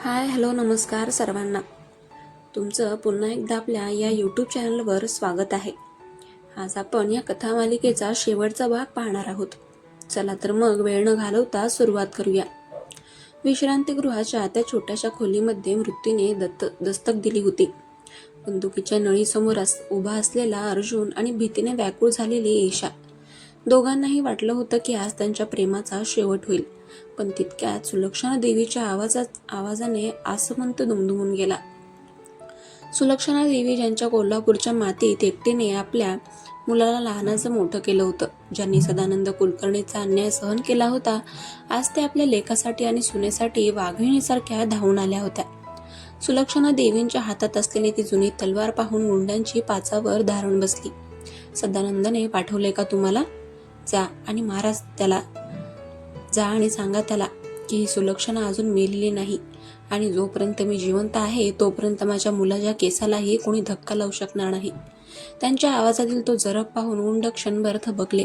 Hi hello नमस्कार सर्वांना. तुमचं पुन्हा एकदा आपल्या या यूट्यूब चॅनलवर स्वागत आहे. आज आपण या कथामालिकेचा शेवटचा भाग पाहणार आहोत. चला तर मग वेळ न घालवता सुरुवात करूया. विश्रांतीगृहाच्या त्या छोट्याशा खोलीमध्ये मृत्यूने दस्तक दिली होती. बंदुकीच्या नळीसमोर उभा असलेला अर्जुन आणि भीतीने व्याकुळ झालेली ईशा. दोघांनाही वाटलं होतं की आज त्यांच्या प्रेमाचा शेवट होईल, पण तितक्यात सुलक्षणा देवीच्या आवाजाने आसमंत दुमदुमून गेला. सुलक्षणा देवी ज्यांच्या कोल्हापूरच्या मातीत एकटीने आपल्या मुलाला लहानाचं मोठं केलं होतं, ज्यांनी सदानंद कुलकर्णीचा अन्याय सहन केला होता, आज ते आपल्या लेकासाठी आणि सुनेसाठी वाघिणीसारख्या धावून आल्या होत्या. सुलक्षणा देवींच्या हातात असलेली ती जुनी तलवार पाहून गुंडांची पाचावर धारण बसली. सदानंदने पाठवले का तुम्हाला? जा आणि महाराज त्याला. जा आणि सांगा त्याला की ही सुलक्षणा अजून मेलेली नाही आणि जोपर्यंत मी जिवंत आहे तोपर्यंत माझ्या मुलाच्या केसालाही कोणी धक्का लावू शकणार नाही. त्यांच्या आवाजातील तो जरब पाहून गुंड क्षणभर थबकले.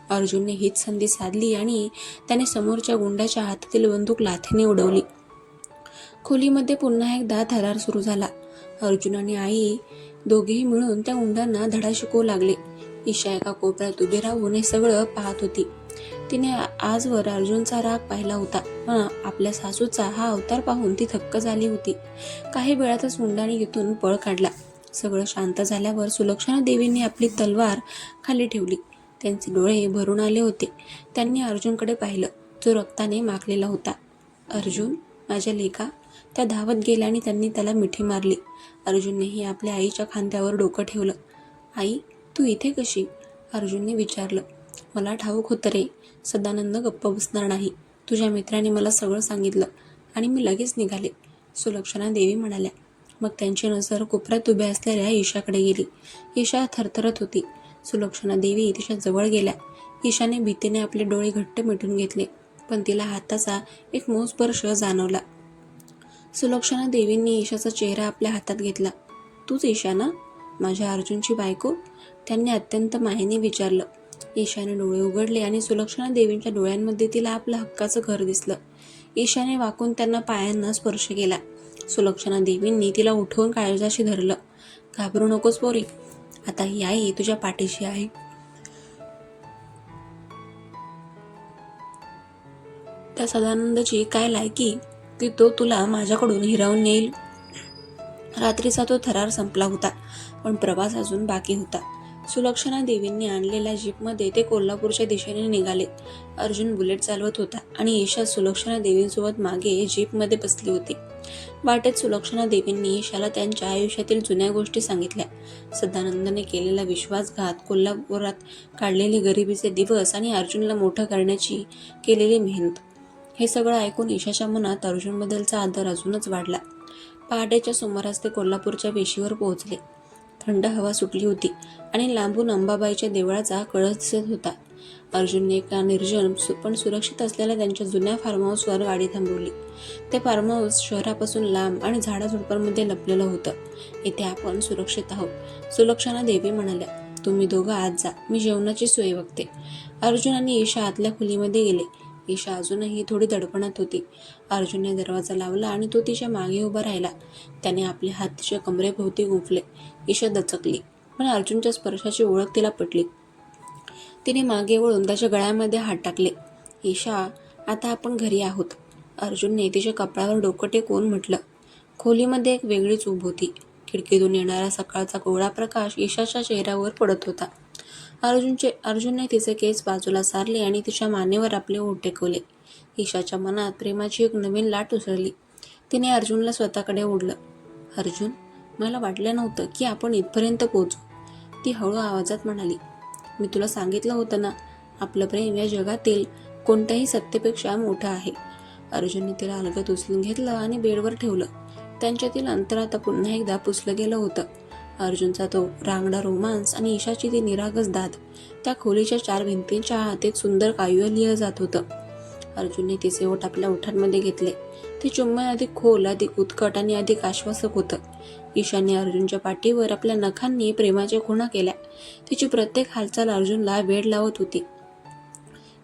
अर्जुनने हीच संधी साधली आणि त्याने समोरच्या गुंडाच्या हातातील बंदूक लाथेने उडवली. खोलीमध्ये पुन्हा एकदा थरार सुरू झाला. अर्जुन आणि आई दोघेही मिळून त्या गुंडांना धडा शिकवू लागले. ईशा एका कोपऱ्यात उभी राहून हे सगळं पाहत होती. तिने आजवर अर्जुनचा राग पाहिला होता, पण आपल्या सासूचा हा अवतार पाहून ती थक्क झाली होती. काही वेळातच गुंडांनी तिथून पळ काढला. सगळं शांत झाल्यावर सुलक्षणा देवींनी आपली तलवार खाली ठेवली. त्यांचे डोळे भरून आले होते. त्यांनी अर्जुनकडे पाहिलं, जो रक्ताने माखलेला होता. अर्जुन, माझ्या लेका. त्या धावत गेल्या आणि त्यांनी त्याला मिठी मारली. अर्जुननेही आपल्या आईच्या खांद्यावर डोकं ठेवलं. आई, तू इथे कशी? अर्जुनने विचारलं. मला ठाऊक होतं रे, सदानंद गप्प बसणार नाही. तुझ्या मित्राने मला सगळं सांगितलं आणि मी लगेच निघाले, सुलक्षणा देवी म्हणाल्या. मग त्यांची नजर कोपऱ्यात उभ्या असलेल्या ईशाकडे गेली. ईशा थरथरत होती. सुलक्षणा देवी तिच्या जवळ गेल्या. ईशाने भीतीने आपले डोळे घट्ट मिटून घेतले, पण तिला हाताचा एक मऊ स्पर्श जाणवला. सुलक्षणा देवींनी ईशाचा चेहरा आपल्या हातात घेतला. तूच ईशा ना, माझ्या अर्जुनची बायको? त्यांनी अत्यंत मायेने विचारलं. ईशाने डोळे उघडले आणि सुलक्षणा देवींच्या डोळ्यांमध्ये तिला आपलं हक्काचं घर दिसलं. ईशाने वाकून त्यांना पायांना स्पर्श केला. सुलक्षणा देवींनी तिला उठवून काळजाशी धरलं. घाबरू नकोस पोरी, आता ही आई तुझ्या पाठीशी आहे. त्या सदानंदची काय लायकी की तो तुला माझ्याकडून हिरावून नेईल. रात्रीचा तो थरार संपला होता, पण प्रवास अजून बाकी होता. सुलक्षणा देवींनी आणलेल्या जीपमध्ये ते कोल्हापूरच्या दिशेने निघाले. अर्जुन बुलेट चालवत होता आणि ईशा सुलक्षणा देवींसोबत मागे जीपमध्ये बसली होती. वाटेत सुलक्षणा देवींनी ईशाला त्यांच्या आयुष्यातील जुन्या गोष्टी सांगितल्या. सदानंदने केलेला विश्वासघात, कोल्हापुरात काढलेले गरिबीचे दिवस आणि अर्जुनला मोठं करण्याची केलेली मेहनत. हे सगळं ऐकून ईशाच्या मनात अर्जुनबद्दलचा आदर अजूनच वाढला. पहाटेच्या सुमारास ते कोल्हापूरच्या वेशीवर पोहोचले. थंड हवा सुटली होती आणि लांबून अंबाबाईच्या देवळाचा कळस दिसत होता. अर्जुनने एका निर्जन पण सुरक्षित असलेल्या त्यांच्या जुन्या फार्म हाऊसवर गाडी थांबवली. ते फार्म हाऊस शहरापासून लांब आणि झाडाझुडपांमध्ये लपलेलं होतं. इथे आपण सुरक्षित आहोत, सुलक्षणा देवी म्हणाल्या. तुम्ही दोघं आत जा, मी जेवणाची सोय बघते. अर्जुन आणि ईशा आतल्या खोलीमध्ये गेले. ईशा अजूनही थोडी दडपणात होती. अर्जुनने दरवाजा लावला आणि तो तिच्या मागे उभा राहिला. त्याने आपले हात तिच्या कमरेभोवती गुंफले. ईशा दचकली, पण अर्जुनच्या स्पर्शाची ओळख तिला पटली. तिने मागे वळून त्याच्या गळ्यामध्ये हात टाकले. ईशा, आता आपण घरी आहोत, अर्जुनने तिच्या कपाळावर डोकं टेकवून म्हटलं. खोलीमध्ये एक वेगळीच ऊब होती. खिडकीतून येणारा सकाळचा कोवळा प्रकाश ईशाच्या चेहऱ्यावर पडत होता. अर्जुनने तिचे केस बाजूला सारले आणि तिच्या मानेवर आपले ओठ टेकवले. ईशाच्या मनात प्रेमाची एक नवीन लाट उसळली. तिने अर्जुनला स्वतःकडे ओढलं. अर्जुन, मला वाटलं नव्हतं की आपण इथपर्यंत पोहोचू, ती हळू आवाजात म्हणाली. मी तुला सांगितलं होतं ना, आपलं प्रेम या जगातील कोणत्याही सत्तेपेक्षा मोठं आहे. अर्जुनने तिला अलगद उचलून घेतलं आणि बेडवर ठेवलं. त्यांच्यातील अंतर आता पुन्हा एकदा पुसलं गेलं होतं. अर्जुनचा तो रांगडा रोमांस आणि ईशाची ती निरागस दाद त्या खोलीच्या चार भिंतींच्या आत एक सुंदर काव्य लिहिलं जात होतं. अर्जुनने तिचे ओठ आपल्या ओठांमध्ये घेतले. ते चुंबन अधिक खोल, अधिक उत्कट आणि अधिक आश्वासक होतं. ईशाने अर्जुनच्या पाठीवर आपल्या नखांनी प्रेमाच्या खुणा केल्या. तिची प्रत्येक हालचाल अर्जुनला वेड लावत होती.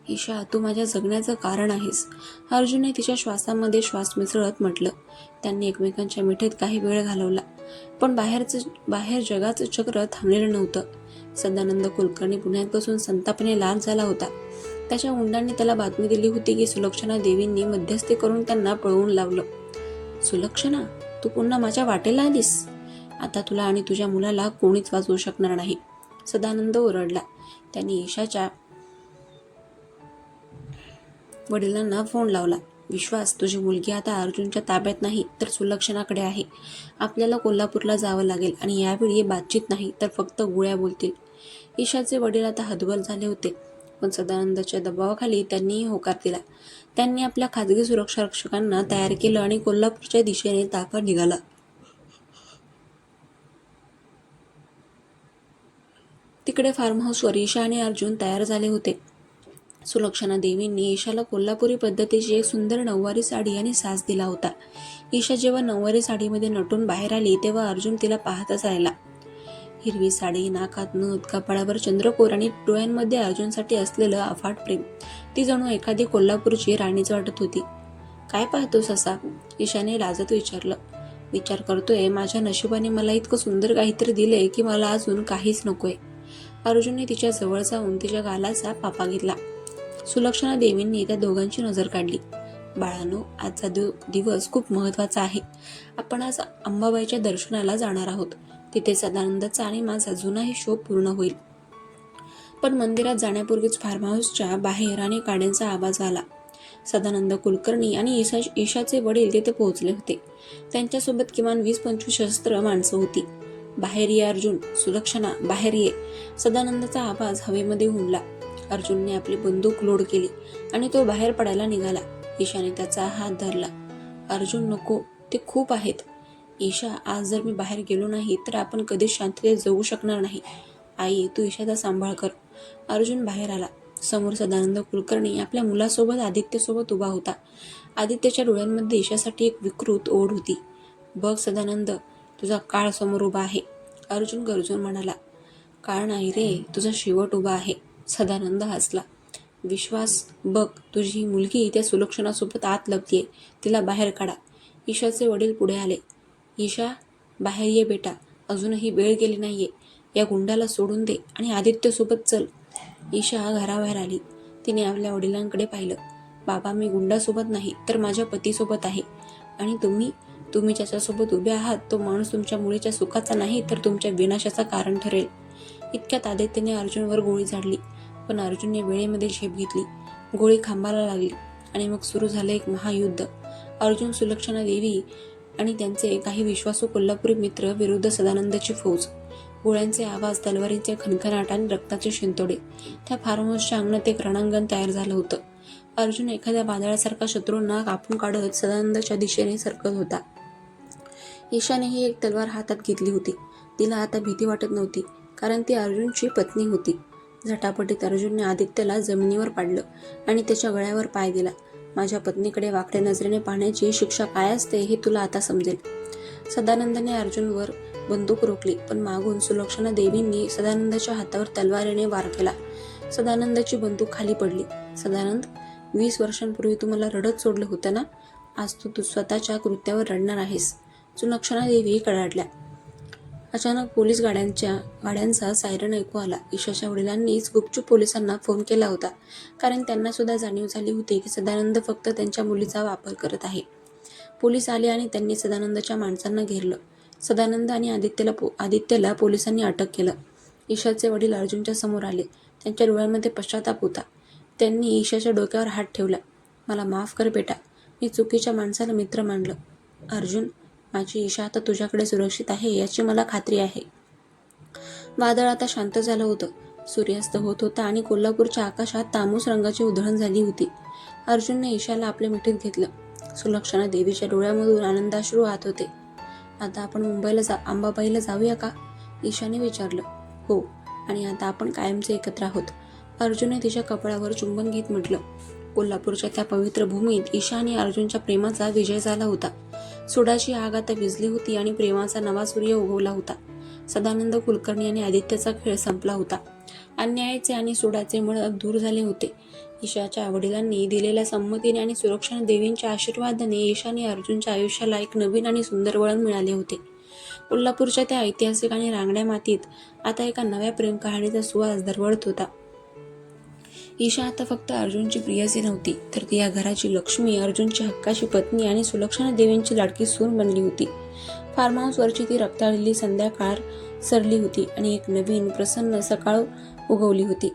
ईशा, तू माझ्या जगण्याचं कारण आहेस, अर्जुनने तिच्या श्वासामध्ये श्वास मिसळत म्हटलं. त्यांनी एकमेकांच्या मिठीत काही वेळ घालवला, पण बाहेर जगाचं चक्र थांबलेलं नव्हतं. सदानंद कुलकर्णी पुण्यात बसून संतापाने लाल झाला होता. त्याच्या मुंडांनी त्याला बातमी दिली होती की सुलक्षणा देवींनी मध्यस्थी करून त्यांना पळवून लावलं. सुलक्षणा, तू पुन्हा माझ्या वाटेला आलीस. आता तुला आणि तुझ्या मुलाला कोणीच वाचवू शकणार नाही, सदानंद ओरडला. त्यांनी ईशाच्या वडिलांना फोन लावला. विश्वास, तुझी मुलगी आता अर्जुनच्या ताब्यात नाही तर सुलक्षणाकडे आहे. आपल्याला कोल्हापूरला जावं लागेल आणि यावेळी बातचीत नाही तर फक्त गोळ्या बोलतील. ईशाचे वडील आता हतबल झाले होते, पण सदानंदाच्या दबावाखाली त्यांनीही होकार दिला. त्यांनी आपल्या खाजगी सुरक्षा रक्षकांना तयार केलं आणि कोल्हापूरच्या दिशेने ताफा निघाला. तिकडे फार्म हाऊसवर ईशा आणि अर्जुन तयार झाले होते. सुलक्षणा देवींनी ईशाला कोल्हापुरी पद्धतीची एक सुंदर नऊवारी साडी आणि साज दिला होता. ईशा जेव्हा नऊवारी साडीमध्ये नटून बाहेर आली तेव्हा अर्जुन तिला पाहतच राहिला. हिरवी साडी, नाकात नथ, कपाळावर चंद्रकोर आणि डोळ्यांमध्ये अर्जुनसाठी असलेलं अफाट प्रेम, ती जणू एखादी कोल्हापूरची राणीच वाटत होती. काय पाहतोस असा, ईशाने लाजत विचारलं. विचार करतोय, माझ्या नशिबाने मला इतकं सुंदर काहीतरी दिलंय की मला अजून काहीच नकोय. अर्जुनने तिच्या जवळ जाऊन तिच्या गालाचा पापा घेतला. सुलक्षणा देवींनी त्या दोघांची नजर काढली. बाळांनो, आजचा दिवस खूप महत्वाचा आहे. आपण आज अंबाबाईच्या दर्शनाला जाणार आहोत. तिथे सदानंदाचा आणि माझा जुनाही शोध पूर्ण होईल. पण मंदिरात जाण्यापूर्वीच फार्म हाऊसच्या बाहेर अनेक गाड्यांचा आवाज आला. सदानंद कुलकर्णी आणि ईशाचे वडील तिथे पोहोचले होते. त्यांच्यासोबत किमान 20-25 शस्त्र माणसं होती. बाहेर ये अर्जुन, सुलक्षणा बाहेर ये, सदानंदाचा आवाज हवेमध्ये घुमला. अर्जुनने आपली बंदूक लोड केली आणि तो बाहेर पडायला निघाला. ईशाने त्याचा हात धरला. अर्जुन नको, ते खूप आहेत. ईशा, आज जर मी बाहेर गेलो नाही तर आपण कधीच शांततेत जगू शकणार नाही. आई, तू ईशाचा सांभाळ कर. अर्जुन बाहेर आला. समोर सदानंद कुलकर्णी आपल्या मुलासोबत आदित्यसोबत उभा होता. आदित्यच्या डोळ्यांमध्ये ईशासाठी एक विकृत ओढ होती. बघ सदानंद, तुझा काळ समोर उभा आहे, अर्जुन गरजून म्हणाला. काळ नाही रे, तुझा शेवट उभा आहे, सदानंद हसला. विश्वास, बघ, तुझी ही मुलगी त्या सुलक्षणासोबत आत लपतीये, तिला बाहेर काढा. ईशाचे वडील पुढे आले. ईशा, बाहेर ये बेटा, अजूनही वेळ गेली नाहीये. या गुंडाला सोडून दे आणि आदित्यसोबत चल. ईशा घराबाहेर आली. तिने आपल्या वडिलांकडे पाहिलं. बाबा, मी गुंडासोबत नाही तर माझ्या पतीसोबत आहे. आणि तुम्ही ज्याच्यासोबत उभे आहात तो माणूस तुमच्या मुलीच्या सुखाचा नाही तर तुमच्या विनाशाचा कारण ठरेल. इतक्यात आदित्यने अर्जुनवर गोळी झाडली, पण अर्जुनने वेळेमध्ये झेप घेतली. गोळी खांबाला लागली आणि मग सुरू झालं एक महायुद्ध. अर्जुन, सुलक्षणा देवी आणि त्यांचे काही विश्वासू कोल्हापुरी मित्र विरुद्ध सदानंदाची फौज. गोळ्यांचे आवाज, तलवारींचे खणखणाट आणि रक्ताचे शिंतोडे. त्या फार्म हाऊसच्या अंगणात एक रणांगण तयार झालं होतं. अर्जुन एखाद्या वादळासारखा शत्रूंना कापून काढत सदानंदाच्या दिशेने सरकत होता. ईशानेही एक तलवार हातात घेतली होती. तिला आता भीती वाटत नव्हती, कारण ती अर्जुनची पत्नी होती. झटापटीत अर्जुनने आदित्यला जमिनीवर पाडलं आणि त्याच्या गळ्यावर पाय दिला. माझ्या पत्नीकडे वाकड्या नजरेने पाहण्याची शिक्षा काय असते हे तुला आता समजेल. सदानंदाने अर्जुनवर बंदूक रोखली, पण मागून सुलक्षणा देवींनी सदानंदाच्या हातावर तलवारीने वार केला. सदानंदाची बंदूक खाली पडली. सदानंद, 20 वर्षांपूर्वी तू मला रडत सोडलं होतं ना, आज तू स्वतःच्या कृत्यावर रडणार आहेस, सुलक्षणा देवी कडाडल्या. अचानक पोलीस गाड्यांचा सायरन ऐकू आला. ईशाच्या वडिलांनीच गुपचूप पोलिसांना फोन केला होता, कारण त्यांना सुद्धा जाणीव झाली होती की सदानंद फक्त त्यांच्या मुलीचा वापर करत आहे. पोलीस आले आणि त्यांनी सदानंदाच्या माणसांना घेरलं. सदानंद आणि आदित्यला पोलिसांनी अटक केलं. ईशाचे वडील अर्जुनच्या समोर आले. त्यांच्या डोळ्यांमध्ये पश्चाताप होता. त्यांनी ईशाच्या डोक्यावर हात ठेवला. मला माफ कर बेटा, मी चुकीच्या माणसाला मित्र मानलं. अर्जुन, माझी ईशा आता तुझ्याकडे सुरक्षित आहे याची मला खात्री आहे. वादळ आता शांत झालं होतं. सूर्यास्त होत होता आणि कोल्हापूरच्या आकाशात तांबूस रंगाची उधळण झाली होती. अर्जुनने ईशाला आपल्या मिठीत घेतलं. सुलक्षणा देवीच्या डोळ्यामधून आनंदाश्रू वाहत होते. आता आपण मुंबईला अंबाबाईला जाऊया का, ईशाने विचारलं. हो, आणि आता आपण कायमचे एकत्र आहोत, अर्जुनने तिच्या कपाळावर चुंबन घेत म्हटलं. कोल्हापूरच्या त्या पवित्र भूमीत ईशा आणि अर्जुनच्या प्रेमाचा विजय झाला होता. सुडाची आग आता विझली होती आणि प्रेमाचा नवा सूर्य उगवला होता. सदानंद कुलकर्णी आणि आदित्यचा खेळ संपला होता. अन्यायाचे आणि सुडाचे मळक दूर झाले होते. ईशाच्या वडिलांनी दिलेल्या संमतीने आणि सुरक्षा देवींच्या आशीर्वादाने ईशाने अर्जुनच्या आयुष्याला एक नवीन आणि सुंदर वळण मिळाले होते. कोल्हापूरच्या त्या ऐतिहासिक आणि रांगड्या मातीत आता एका नव्या प्रेम कहाणीचा सुवास दरवळत होता. ईशा आता फक्त अर्जुनची प्रियसी नव्हती, तर ती या घराची लक्ष्मी, अर्जुनची हक्काची पत्नी आणि सुलक्षणा देवींची लाडकी सून बनली होती. फार्म हाऊसवरची ती रक्ताळलेली संध्याकाळ सरली होती आणि एक नवीन प्रसन्न सकाळ उगवली होती.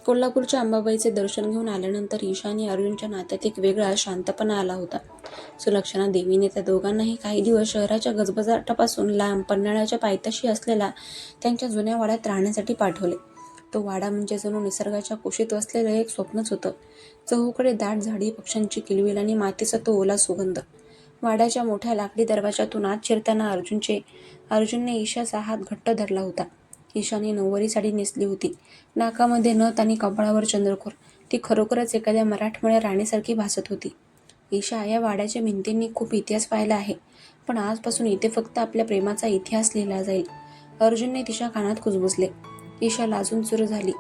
कोल्हापूरच्या अंबाबाईचे दर्शन घेऊन आल्यानंतर ईशा आणि अर्जुनच्या नात्यात एक वेगळा शांतपणा आला होता. सुलक्षणा देवीने त्या दोघांनाही काही दिवस शहराच्या गजबजाटापासून लांब पन्हाळ्याच्या पायथ्याशी असलेल्या त्यांच्या जुन्या वाड्यात राहण्यासाठी पाठवले. तो वाडा म्हणजे जणू निसर्गाच्या कुशीत वसलेलं एक स्वप्नच होतं. चहूकडे दाट झाडी, पक्ष्यांची किलबिल आणि मातीचा तो ओला सुगंध. वाड्याच्या मोठ्या लाकडी दरवाजातून आत शिरताना अर्जुनने ईशाचा हात घट्ट धरला होता. ईशाने नऊवारी साडी नेसली होती, नाकामध्ये नथ आणि कपाळावर चंद्रकोर. ती खरोखरच एखाद्या मराठमोळ्या राणीसारखी भासत होती. ईशा, या वाड्याच्या भिंतींनी खूप इतिहास पाहिला आहे, पण आजपासून इथे फक्त आपल्या प्रेमाचा इतिहास लिहिला जाईल. अर्जुनने तिच्या कानात कुजबुजले. ईशा लाजून चूर झाली.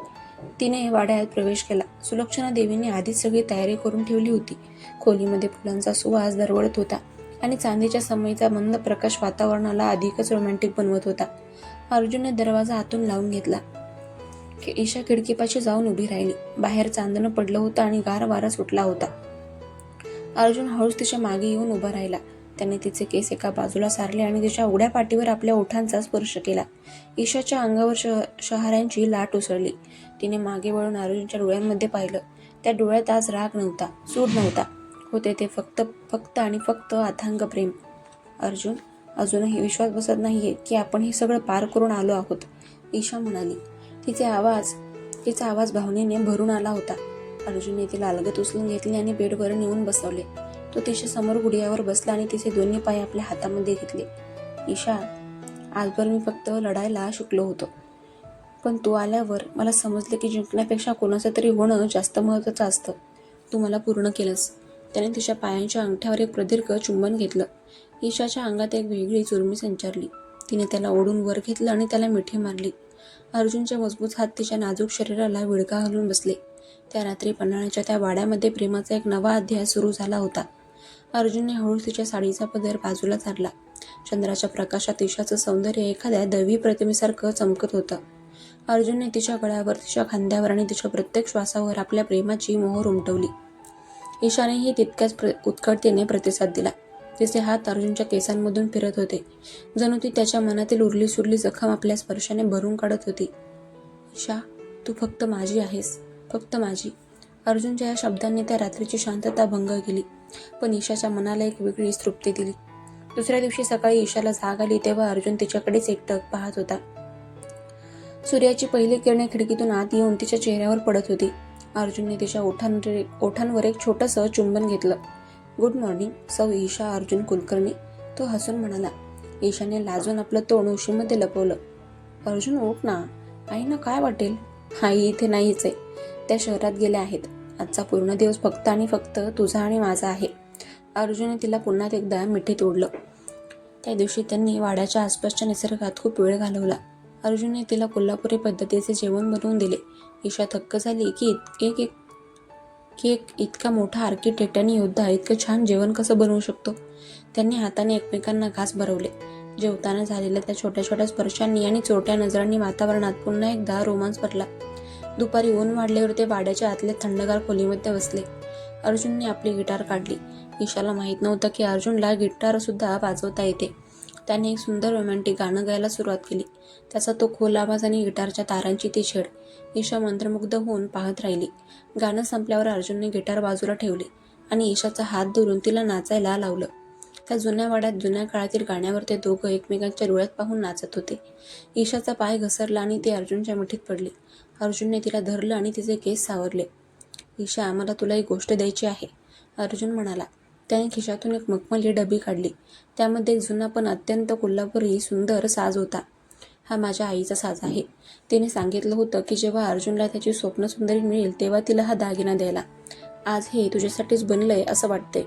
तिने वाड्यात प्रवेश केला. सुलक्षणा देवीने आधीच सगळी तयारी करून ठेवली होती. खोलीमध्ये फुलांचा सुवास दरवळत होता आणि चांदीच्या समईचा मंद प्रकाश वातावरणाला अधिकच रोमॅन्टिक बनवत होता. अर्जुनने दरवाजा आतून लावून घेतला. ईशा खिडकीपाशी जाऊन उभी राहिली. बाहेर चांदणं पडलं होतं आणि गार वारा सुटला होता. अर्जुन हळूच तिच्या मागे येऊन उभा राहिला. त्याने तिचे केस एका बाजूला सारले आणि तिच्या उघड्या पाठीवर आपल्या ओठांचा स्पर्श केला. ईशाच्या अंगावर शहाऱ्यांची लाट उसळली. तिने मागे वळून अर्जुनच्या डोळ्यांमध्ये पाहिलं. त्या डोळ्यात आज राग नव्हता, सूड नव्हता. होते ते फक्त आणि फक्त अथांग प्रेम. अर्जुन, अजूनही विश्वास बसत नाहीये की आपण हे सगळं पार करून आलो आहोत, ईशा म्हणाली. तिचा आवाज भावनेने भरून आला होता. अर्जुनने तिला अलगद उचलून घेतले आणि बेडवर नेऊन बसवले. तो तिच्या समोर गुडघ्यावर बसला आणि तिचे दोन्ही पाय आपल्या हातामध्ये घेतले. ईशा, आजवर मी फक्त लढायला शिकलो होतो, पण तू आल्यावर मला समजले की जिंकण्यापेक्षा कोणाचं तरी होणं जास्त महत्त्वाचं असतं. तू मला पूर्ण केलंस. त्याने तिच्या पायांच्या अंगठ्यावर एक प्रदीर्घ चुंबन घेतलं. ईशाच्या अंगात एक वेगळी चुरमी संचारली. तिने त्याला ओढून वर घेतलं आणि त्याला मिठी मारली. अर्जुनचे मजबूत हात तिच्या नाजूक शरीराला विळखा घालून बसले. त्या रात्री पन्हाळ्याच्या त्या वाड्यामध्ये प्रेमाचा एक नवा अध्याय सुरू झाला होता. अर्जुनने हळूच तिच्या साडीचा पदर बाजूला झाडला. चंद्राच्या प्रकाशात ईशाचं सौंदर्य एखाद्या दैवी प्रतिमेसारखं चमकत होतं. अर्जुनने तिच्या गळ्यावर, तिच्या खांद्यावर आणि तिच्या प्रत्येक श्वासावर आपल्या प्रेमाची मोहर उमटवली. ईशानेही तितक्याच उत्कटतेने प्रतिसाद दिला. तिचे हात अर्जुनच्या केसांमधून फिरत होते, जणू ती त्याच्या मनातील उरली सुरली जखम आपल्या स्पर्शाने भरून काढत होती. ईशा, तू फक्त माझी आहेस, फक्त माझी. अर्जुनच्या या शब्दांनी त्या रात्रीची शांतता भंग केली, पण ईशाच्या मनाला एक वेगळी तृप्ती दिली. दुसऱ्या दिवशी सकाळी ईशाला जाग आली तेव्हा अर्जुन तिच्याकडेच एकटक पाहत होता. सूर्याची पहिली किरणे खिडकीतून आत येऊन तिच्या चेहऱ्यावर पडत होती. अर्जुनने तिच्या ओठांवर एक छोटंसं चुंबन घेतलं. गुड मॉर्निंग सौ ईशा अर्जुन कुलकर्णी, तो हसून म्हणाला. ईशाने लाजून आपलं तोंड उशीमध्ये लपवलं. अर्जुन, उठ ना. आईना काय वाटेल? आई इथे नाहीच आहे, त्या शहरात गेल्या आहेत. आजचा पूर्ण दिवस फक्त आणि फक्त तुझा आणि माझा आहे. अर्जुनने तिला पुन्हा एकदा मिठीत ओढलं. त्या दिवशी त्यांनी वाड्याच्या आसपासच्या निसर्गात खूप वेळ घालवला. अर्जुनने तिला कोल्हापुरी पद्धतीचे जेवण बनवून दिले. ईशा थक्क झाली की एक इतका मोठा आर्किटेक्ट आणि योद्धा इतकं छान जेवण कसं बनवू शकतो. त्यांनी हाताने एकमेकांना घास भरवले. जेवताना झालेल्या त्या छोट्या छोट्या स्पर्शांनी आणि चोरट्या नजरांनी वातावरणात पुन्हा एकदा रोमांस भरला. दुपारी ऊन वाढल्यावर ते वाड्याच्या आतल्या थंडगार खोलीमध्ये बसले. अर्जुनने आपली गिटार काढली. ईशाला माहीत नव्हतं की अर्जुनला गिटार सुद्धा वाजवता येते. त्याने एक सुंदर रोमॅन्टिक गाणं गायला सुरुवात केली. त्याचा तो खोल आवाज आणि गिटारच्या तारांची ती छेड. ईशा मंत्रमुग्ध होऊन पाहत राहिली. गाणं संपल्यावर अर्जुनने गिटार बाजूला ठेवली आणि ईशाचा हात धरून तिला नाचायला लावलं. त्या जुन्या वाड्यात जुन्या काळातील गाण्यावर ते दोघं एकमेकांच्या डोळ्यात पाहून नाचत होते. ईशाचा पाय घसरला आणि ती अर्जुनच्या मिठीत पडली. अर्जुनने तिला धरलं आणि तिचे केस सावरले. ईशा, आम्हाला तुला एक गोष्ट द्यायची आहे, अर्जुन म्हणाला. त्याने खिशातून एक मखमली डबी काढली. त्यामध्ये एक जुना पण अत्यंत कोल्हापुरी सुंदर साज होता. हा माझ्या आईचा साज आहे. तिने सांगितलं होतं की जेव्हा अर्जुनला त्याची स्वप्नसुंदरी मिळेल तेव्हा तिला हा दागिना द्यायला. आज हे तुझ्यासाठीच बनलंय असं वाटतंय.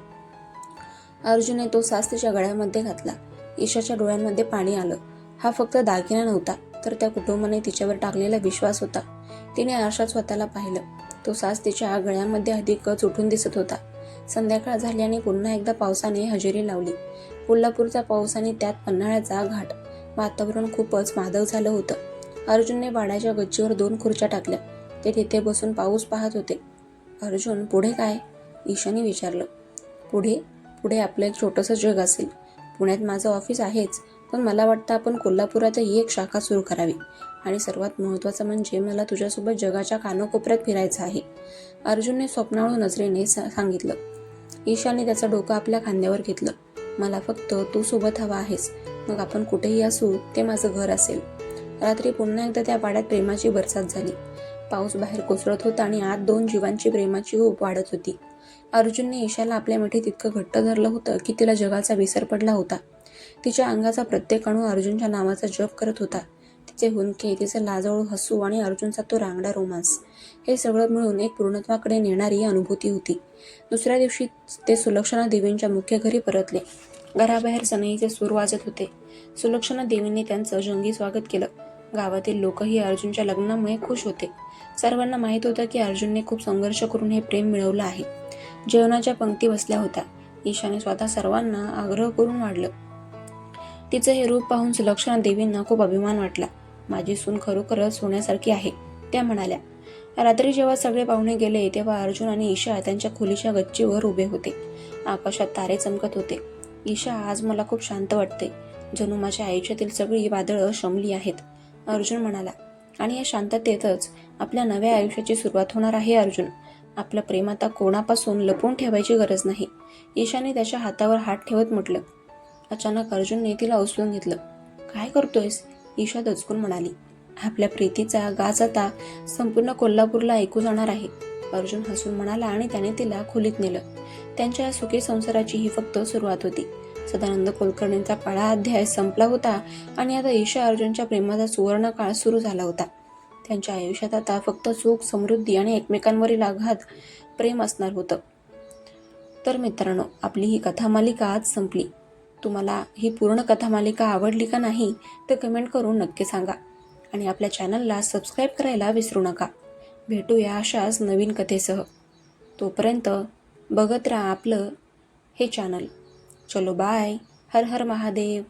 अर्जुनने तो साज तिच्या गळ्यामध्ये घातला. ईशाच्या डोळ्यांमध्ये पाणी आलं. हा फक्त दागिना नव्हता, तर त्या कुटुंबाने तिच्यावर टाकलेला विश्वास होता. तिने आरशात स्वतःला पाहिलं. तो साज तिच्या गळ्यामध्ये अधिकच उठून दिसत होता. संध्याकाळ झाली आणि पुन्हा एकदा पावसाने हजेरी लावली. कोल्हापूरचा पाऊस आणि त्यात पन्हाळ्याचा घाट. वातावरण खूपच मादक झालं होतं. अर्जुनने वाड्याच्या गच्चीवर 2 खुर्च्या टाकल्या. ते तिथे बसून पाऊस पाहत होते. अर्जुन, पुढे काय? ईशाने विचारलं. पुढे पुढे आपलं एक छोटंसं जग असेल. पुण्यात माझं ऑफिस आहेच, पण मला वाटतं आपण कोल्हापुरातही एक शाखा सुरू करावी. आणि सर्वात महत्त्वाचं म्हणजे मला तुझ्यासोबत जगाच्या कानाकोपऱ्यात फिरायचं आहे, अर्जुनने स्वप्नाळू नजरेने सांगितलं. ईशाने त्याचं डोकं आपल्या खांद्यावर घेतलं. मला फक्त तू सोबत हवा आहेस. मग आपण कुठेही असू, ते माझं घर असेल. रात्री पुन्हा एकदा त्या वाड्यात प्रेमाची बरसात झाली. पाऊस बाहेर कोसळत होता आणि आत 2 जीवांची प्रेमाची ऊब वाढत होती. अर्जुनने ईशाला आपल्या मिठीत इतकं घट्ट धरलं होतं की तिला जगाचा विसर पडला होता. तिच्या अंगाचा प्रत्येक अणू अर्जुनच्या नावाचा जप करत होता. तिचे हुंदके, तिचे लाजळू हसू आणि अर्जुनचा तो रांगडा रोमांस, हे सगळं मिळून एक पूर्णत्वाकडे नेणारी अनुभूती होती. दुसऱ्या दिवशी ते सुलक्षणा देवींच्या मुख्य घरी परतले. घराबाहेर सनईचे सूर वाजत होते. सुलक्षणा देवींनी त्यांचं जंगी स्वागत केलं. गावातील लोकही अर्जुनच्या लग्नामुळे खुश होते. सर्वांना माहीत होतं की अर्जुनने खूप संघर्ष करून हे प्रेम मिळवलं आहे. जेवणाच्या पंक्ती बसल्या होत्या. ईशाने स्वतः सर्वांना आग्रह करून वाढलं. तिचं हे रूप पाहून सुलक्षणा देवींना खूप अभिमान वाटला. माझी सून खरोखरच सोन्यासारखी आहे, त्या म्हणाल्या. रात्री जेव्हा सगळे पाहुणे गेले तेव्हा अर्जुन आणि ईशा त्यांच्या खोलीच्या गच्चीवर उभे होते. आकाशात तारे चमकत होते. ईशा, आज मला खूप शांत वाटते. जणू माझ्या आयुष्यातील सगळी वादळं शमली आहेत, अर्जुन म्हणाला. आणि या शांततेतच आपल्या नव्या आयुष्याची सुरुवात होणार आहे अर्जुन. आपलं प्रेम आता कोणापासून लपवून ठेवायची गरज नाही, ईशाने त्याच्या हातावर हात ठेवत म्हटलं. अचानक अर्जुनने तिला उचलून घेतलं. काय करतोयस? ईशा दचकून म्हणाली. आपल्या प्रीतीचा गाज आता संपूर्ण कोल्हापूरला ऐकू जाणार आहे, अर्जुन हसून म्हणाला आणि त्याने तिला खोलीत नेलं. त्यांच्या सुखी संसाराची ही फक्त सुरुवात होती. सदानंद कुलकर्णींचा काळा अध्याय संपला होता आणि आता ईशा अर्जुनच्या प्रेमाचा सुवर्ण काळ सुरू झाला होता. त्यांच्या आयुष्यात आता फक्त सुख, समृद्धी आणि एकमेकांवरील आघात प्रेम असणार होतं. तर मित्रांनो, आपली ही कथामालिका आज संपली. तुम्हाला ही पूर्ण कथामालिका आवडली का नाही तर कमेंट करून नक्की सांगा. आणि आपल्या चॅनलला सबस्क्राईब करायला विसरू नका. भेटूया अशाच नवीन कथेसह. तोपर्यंत बघत राहा आपलं हे चॅनल. चलो बाय. हर हर महादेव.